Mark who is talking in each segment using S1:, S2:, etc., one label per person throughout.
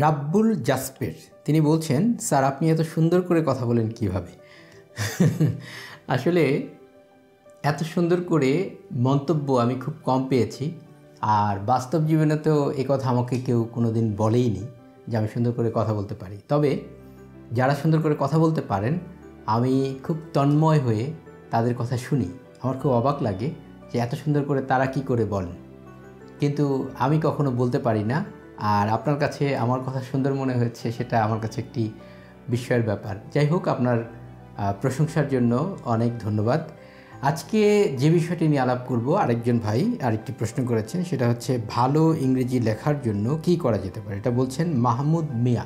S1: রাব্বুল জাসপের তিনি বলছেন, স্যার আপনি এত সুন্দর করে কথা বলেন কিভাবে? আসলে এত সুন্দর করে মন্তব্য আমি খুব কম পেয়েছি, আর বাস্তব জীবনেতেও এ কথা আমাকে কেউ কোনো দিন বলেইনি যে আমি সুন্দর করে কথা বলতে পারি। তবে যারা সুন্দর করে কথা বলতে পারেন আমি খুব তন্ময় হয়ে তাদের কথা শুনি। আমার খুব অবাক লাগে যে এত সুন্দর করে তারা কি করে বলেন, কিন্তু আমি কখনো বলতে পারি না। আর আপনার কাছে আমার কথা সুন্দর মনে হয়েছে, সেটা আমার কাছে একটি বিস্ময়ের ব্যাপার। যাই হোক, আপনার প্রশংসার জন্য অনেক ধন্যবাদ। আজকে যে বিষয়টি নিয়ে আলাপ করব, আরেকজন ভাই আরেকটি প্রশ্ন করেছেন, সেটা হচ্ছে ভালো ইংরেজি লেখার জন্য কি করা যেতে পারে। এটা বলছেন মাহমুদ মিয়া।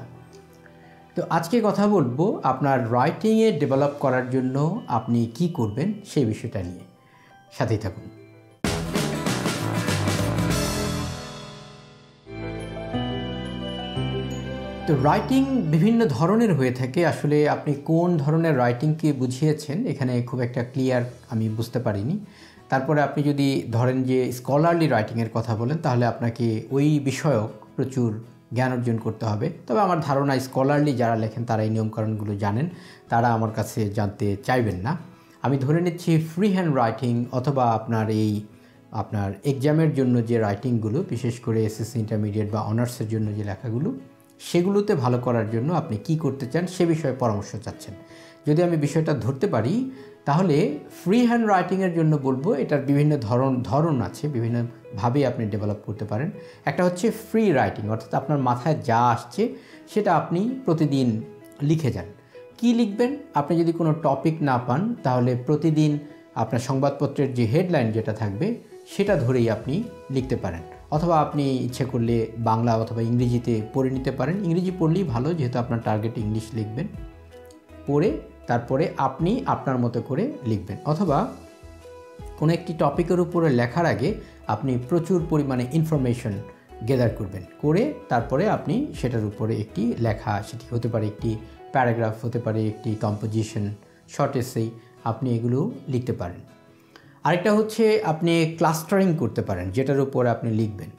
S1: তো আজকে কথা বলবো আপনার রাইটিংয়ে ডেভেলপ করার জন্য আপনি কি করবেন সেই বিষয়টা নিয়ে। সাথেই থাকুন। তো রাইটিং বিভিন্ন ধরনের হয়ে থাকে। আসলে আপনি কোন ধরনের রাইটিংকে বুঝিয়েছেন এখানে খুব একটা ক্লিয়ার আমি বুঝতে পারিনি। তারপরে আপনি যদি ধরেন যে স্কলারলি রাইটিংয়ের কথা বলেন, তাহলে আপনাকে ওই বিষয়ক প্রচুর জ্ঞান অর্জন করতে হবে। তবে আমার ধারণা স্কলারলি যারা লেখেন তারা এই নিয়মকানুনগুলো জানেন, তারা আমার কাছে জানতে চাইবেন না। আমি ধরে নিচ্ছি ফ্রি হ্যান্ড রাইটিং অথবা আপনার এক্সামের জন্য যে রাইটিংগুলো, বিশেষ করে এসএসসি ইন্টারমিডিয়েট বা অনার্সের জন্য যে লেখাগুলো, সেগুলোতে ভালো করার জন্য আপনি কি করতে চান সে বিষয়ে পরামর্শ চাচ্ছেন। যদি আমি বিষয়টা ধরতে পারি, তাহলে ফ্রি হ্যান্ড রাইটিংয়ের জন্য বলবো এটার বিভিন্ন ধরন আছে, বিভিন্নভাবে আপনি ডেভেলপ করতে পারেন। একটা হচ্ছে ফ্রি রাইটিং, অর্থাৎ আপনার মাথায় যা আসছে সেটা আপনি প্রতিদিন লিখে যান। কি লিখবেন? আপনি যদি কোনো টপিক না পান, তাহলে প্রতিদিন আপনার সংবাদপত্রের যে হেডলাইন যেটা থাকবে সেটা ধরেই আপনি লিখতে পারেন। অথবা আপনি ইচ্ছে করলে বাংলা অথবা ইংরেজিতে পড়ে নিতে পারেন। ইংরেজি পড়লেই ভালো, যেহেতু আপনার টার্গেট ইংলিশ লিখবেন। পড়ে তারপরে আপনি আপনার মতো করে লিখবেন। অথবা কোনো একটি টপিকের উপরে লেখার আগে আপনি প্রচুর পরিমাণে ইনফরমেশন গেদার করবেন, করে তারপরে আপনি সেটার উপরে একটি লেখা, সেটি হতে পারে একটি প্যারাগ্রাফ, হতে পারে একটি কম্পোজিশন, শর্ট এসে, আপনি এগুলো লিখতে পারেন। আরেকটা হচ্ছে আপনি ক্লাস্টারিং করতে পারেন, যেটার উপরে আপনি লিখবেন।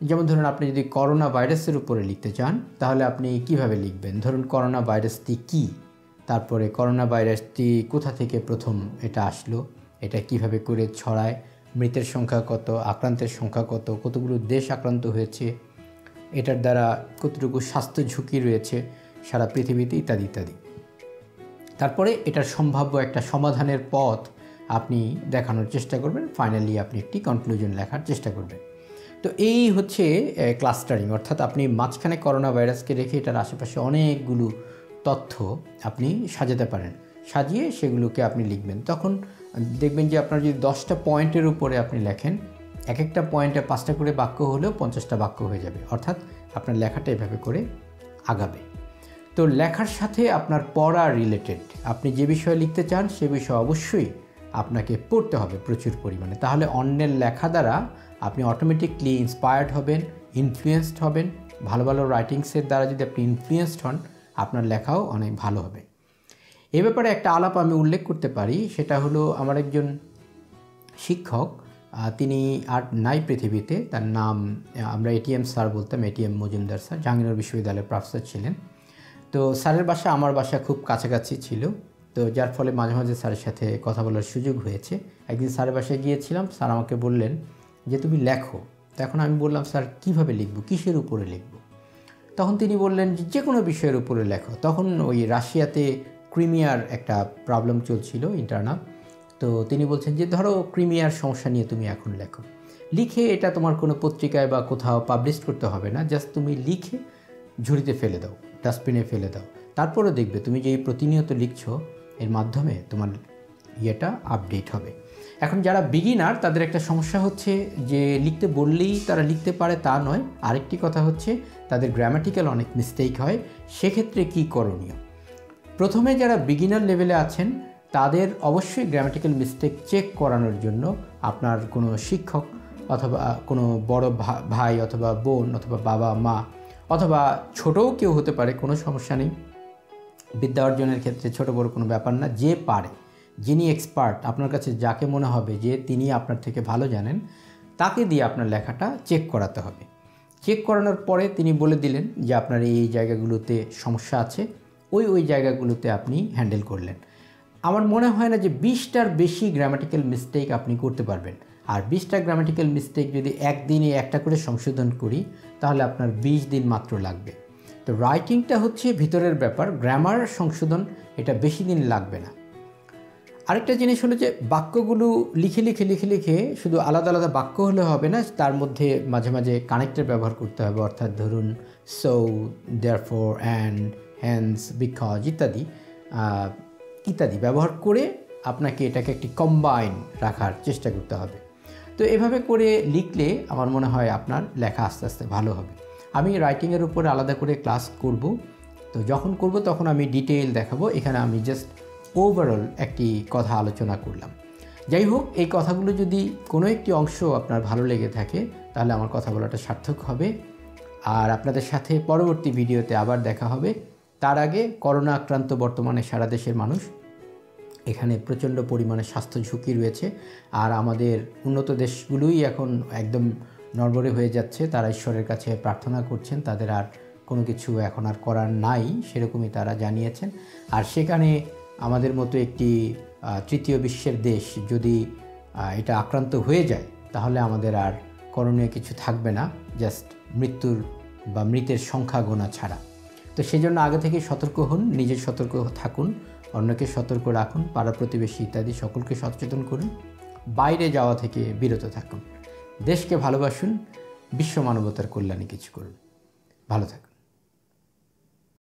S1: যেমন ধরুন, আপনি যদি করোনা ভাইরাসের উপরে লিখতে চান, তাহলে আপনি কিভাবে লিখবেন? ধরুন, করোনা ভাইরাসটি কী, তারপরে করোনা ভাইরাসটি কোথা থেকে প্রথম এটা আসলো, এটা কিভাবে করে ছড়ায়, মৃতের সংখ্যা কত, আক্রান্তের সংখ্যা কত, কতগুলো দেশ আক্রান্ত হয়েছে, এটার দ্বারা কতটুকু স্বাস্থ্য ঝুঁকি রয়েছে সারা পৃথিবীতে, ইত্যাদি ইত্যাদি। তারপরে এটার সম্ভাব্য একটা সমাধানের পথ আপনি দেখানোর চেষ্টা করবেন। ফাইনালি আপনি একটি কনক্লুশন লেখার চেষ্টা করবেন। তো এই হচ্ছে ক্লাস্টারিং, অর্থাৎ আপনি মাঝখানে করোনা ভাইরাসকে রেখে এটার আশেপাশে অনেকগুলো তথ্য আপনি সাজাতে পারেন। সাজিয়ে সেগুলোকে আপনি লিখবেন। তখন দেখবেন যে আপনার যদি 10টা পয়েন্টের উপরে আপনি লেখেন, এক একটা পয়েন্টে 5টা করে বাক্য হলেও 50টা বাক্য হয়ে যাবে। অর্থাৎ আপনার লেখাটা এভাবে করে আগাবে। তো লেখার সাথে আপনার পড়া রিলেটেড, আপনি যে বিষয়ে লিখতে চান সে বিষয়ে অবশ্যই আপনাকে পড়তে হবে প্রচুর পরিমাণে। তাহলে অন্যের লেখা দ্বারা আপনি অটোমেটিকলি ইন্সপায়ার্ড হবেন, ইনফ্লুয়েন্সড হবেন। ভালো ভালো রাইটিংসের দ্বারা যদি আপনি ইনফ্লুয়েন্সড হন, আপনার লেখাও অনেক ভালো হবে। এ ব্যাপারে একটা আলাপ আমি উল্লেখ করতে পারি, সেটা হলো আমার একজন শিক্ষক, তিনি আর নাই পৃথিবীতে, তার নাম আমরা এটিএম স্যার বলতাম, এটিএম মজুমদার স্যার, জাহাঙ্গীরনগর বিশ্ববিদ্যালয়ের প্রফেসর ছিলেন। তো স্যারের বাসা আমার বাসা খুব কাছাকাছি ছিল, তো যার ফলে মাঝে মাঝে স্যারের সাথে কথা বলার সুযোগ হয়েছে। একদিন স্যারের বাসায় গিয়েছিলাম, স্যার আমাকে বললেন যে তুমি লেখো। তখন আমি বললাম, স্যার কীভাবে লিখব, কিসের উপরে লিখব? তখন তিনি বললেন যে কোনো বিষয়ের উপরে লেখো। তখন ওই রাশিয়াতে ক্রিমিয়ার একটা প্রবলেম চলছিল ইন্টারনাল। তো তিনি বলছেন যে ধরো ক্রিমিয়ার সমস্যা নিয়ে তুমি এখন লেখো, লিখে এটা তোমার কোনো পত্রিকায় বা কোথাও পাবলিশ করতে হবে না, জাস্ট তুমি লিখে ঝুড়িতে ফেলে দাও, ডাস্টবিনে ফেলে দাও। তারপরে দেখবে তুমি যে প্রতিনিয়ত লিখছো, এর মাধ্যমে তোমার ইয়েটা আপডেট হবে। এখন যারা বিগিনার, তাদের একটা সমস্যা হচ্ছে যে লিখতে বললেই তারা লিখতে পারে তা নয়। আরেকটি কথা হচ্ছে তাদের গ্রামাটিক্যাল অনেক মিস্টেক হয়। সেক্ষেত্রে কি করণীয়? প্রথমে যারা বিগিনার লেভেলে আছেন, তাদের অবশ্যই গ্রামাটিক্যাল মিস্টেক চেক করানোর জন্য আপনার কোনো শিক্ষক অথবা কোনো বড় ভাই অথবা বোন অথবা বাবা মা অথবা ছোটও কেউ হতে পারে, কোনো সমস্যা নেই। বিদ্যা অর্জনের ক্ষেত্রে ছোট বড় কোনো ব্যাপার না। যে পারে, যিনি এক্সপার্ট, আপনার কাছে যাকে মনে হবে যে তিনি আপনার থেকে ভালো জানেন, তাকে দিয়ে আপনার লেখাটা চেক করাতে হবে। চেক করানোর পরে তিনি বলে দিলেন যে আপনার এই জায়গাগুলোতে সমস্যা আছে, ওই জায়গাগুলোতে আপনি হ্যান্ডেল করলেন। আমার মনে হয় না যে 20টার বেশি গ্রামাটিক্যাল মিস্টেক আপনি করতে পারবেন। আর 20টা গ্রামাটিক্যাল মিস্টেক যদি একদিনে একটা করে সংশোধন করি তাহলে আপনার 20 দিন মাত্র লাগবে। তো রাইটিংটা হচ্ছে ভিতরের ব্যাপার, গ্রামার সংশোধন এটা বেশি দিন লাগবে না। আরেকটা জিনিস হলো যে বাক্যগুলো লিখে শুধু আলাদা আলাদা বাক্য হলে হবে না, তার মধ্যে মাঝে মাঝে কানেক্টর ব্যবহার করতে হবে। অর্থাৎ ধরুন so, therefore, and, hence, because ইত্যাদি ব্যবহার করে আপনাকে এটাকে একটি কম্বাইন রাখার চেষ্টা করতে হবে। তো এভাবে করে লিখলে আমার মনে হয় আপনার লেখা আস্তে আস্তে ভালো হবে। আমি রাইটিংয়ের উপরে আলাদা করে ক্লাস করব, তো যখন করব তখন আমি ডিটেইল দেখাবো। এখানে আমি জাস্ট ওভারঅল একটি কথা আলোচনা করলাম। যাই হোক, এই কথাগুলো যদি কোনো একটি অংশ আপনার ভালো লেগে থাকে তাহলে আমার কথা বলাটা সার্থক হবে। আর আপনাদের সাথে পরবর্তী ভিডিওতে আবার দেখা হবে। তার আগে করোনা আক্রান্ত বর্তমানে সারা দেশের মানুষ, এখানে প্রচণ্ড পরিমাণে স্বাস্থ্য ঝুঁকি রয়েছে। আর আমাদের উন্নত দেশগুলোই এখন একদম নড়বড়ে হয়ে যাচ্ছে। তারা ঈশ্বরের কাছে প্রার্থনা করছেন, তাদের আর কোনো কিছু এখন আর করার নাই, সেরকমই তারা জানিয়েছেন। আর সেখানে আমাদের মতো একটি তৃতীয় বিশ্বের দেশ যদি এটা আক্রান্ত হয়ে যায় তাহলে আমাদের আর করণীয় কিছু থাকবে না, জাস্ট মৃতের সংখ্যা গোনা ছাড়া। তো সেই জন্য আগে থেকে সতর্ক হন, নিজে সতর্ক থাকুন, অন্যকে সতর্ক রাখুন, পাড়া প্রতিবেশী ইত্যাদি সকলকে সচেতন করুন, বাইরে যাওয়া থেকে বিরত থাকুন, দেশকে ভালোবাসুন, বিশ্ব মানবতার কল্যাণে কিছু করুন। ভালো থাকুন।